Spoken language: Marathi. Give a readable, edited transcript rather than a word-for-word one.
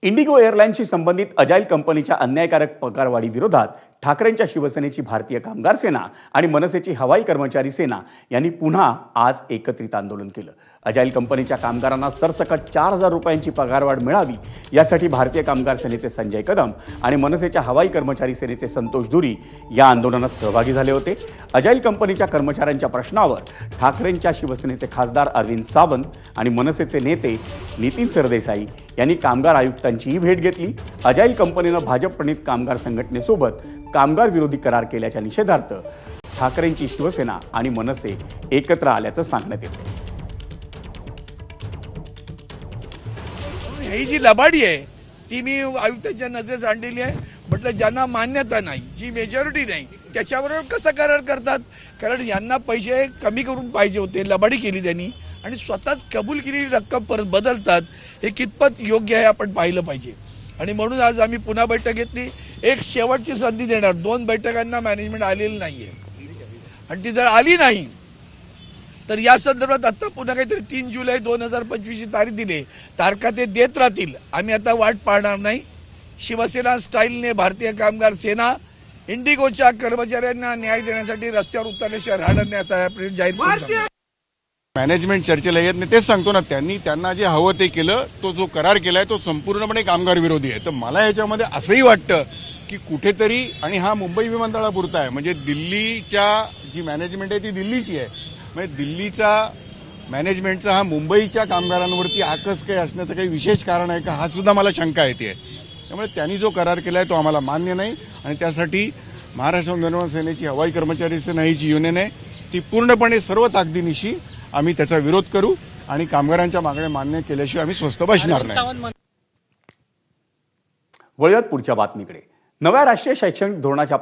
इंडिगो एअरलाईन्सशी संबंधित अजाईल कंपनीच्या अन्यायकारक पगारवाढी विरोधात ठाकरेंच्या शिवसेनेची भारतीय कामगार सेना आणि मनसेची हवाई कर्मचारी सेना यांनी पुन्हा आज एकत्रित आंदोलन केलं। अजाईल कंपनीच्या कामगारांना सरसकट 4,000 रुपयांची पगारवाढ मिळावी यासाठी भारतीय कामगार सेनेचे संजय कदम आणि मनसेच्या हवाई कर्मचारी सेनेचे संतोष धुरी या आंदोलनात सहभागी झाले होते। अजाईल कंपनीच्या कर्मचाऱ्यांच्या प्रश्नावर ठाकरेंच्या शिवसेनेचे खासदार अरविंद सावंत आणि मनसेचे नेते नितीन सरदेसाई यांनी कामगार आयुक्तांचीही भेट घेतली। अजाईल कंपनीनं भाजप प्रणित कामगार संघटनेसोबत कामगार विरोधी करार केल्याच्या निषेधार्थ ठाकरेंची शिवसेना आणि मनसे एकत्र आल्याचं सांगण्यात येतं। ही जी लबाडी आहे ती मी आयुक्तांच्या नजरेस आणलेली आहे। म्हटलं ज्यांना मान्यता नाही, जी मेजॉरिटी नाही, त्याच्याबरोबर कसा करार करतात? कारण यांना पैसे कमी करून पाहिजे होते, लबाडी केली त्यांनी आणि स्वतःच कबूल केलेली रक्कम परत बदलतात, हे कितपत योग्य आहे आपण पाहिलं पाहिजे। आणि म्हणून आज आम्ही पुन्हा बैठक घेतली। एक शेवटची संधी देणार, 2 बैठकांना मॅनेजमेंट आलेली नाहीये आणि ती जर आली नाही तर या संदर्भात आता पुन्हा काहीतरी 3 जुलै 2025 ची तारीख दिली, तारखा ते देत राहतील। आम्ही आता वाट पाहणार नाही। शिवसेना स्टाईलने भारतीय कामगार सेना इंडिगोच्या कर्मचाऱ्यांना न्याय देण्यासाठी रस्त्यावर उतरल्याशिवाय राहणार नाही असं आपण जाहीर करू। मॅनेजमेंट चर्चेला येत नाही, तेच सांगतो ना, त्यांना जे हवं ते केलं। तो जो करार केलाय तो संपूर्णपणे कामगार विरोधी आहे। तर मला याच्यामध्ये असंही वाटतं की कुठेतरी, आणि हा मुंबई विमानतळापुरता आहे, म्हणजे दिल्लीच्या जी मॅनेजमेंट आहे ती दिल्लीची आहे, म्हणजे दिल्लीचा मॅनेजमेंटचा हा मुंबईच्या कामगारांवरती आकस काही असण्याचं काही विशेष कारण आहे का, हा सुद्धा मला शंका येते। त्यामुळे त्यांनी जो करार केलाय तो आम्हाला मान्य नाही आणि त्यासाठी महाराष्ट्र नवनिर्माण सेनेची हवाई कर्मचारी सेना ही जी युनियन आहे ती पूर्णपणे सर्व ताकदीनिशी आम्ही त्याचा विरोध करू आणि कामगारांच्या मागण्या मान्य केल्याशिवाय आम्ही स्वस्थ बसणार नाही। वळूयात पुढच्या बातमीकडे। नव्या राष्ट्रीय शैक्षणिक धोरणाच्या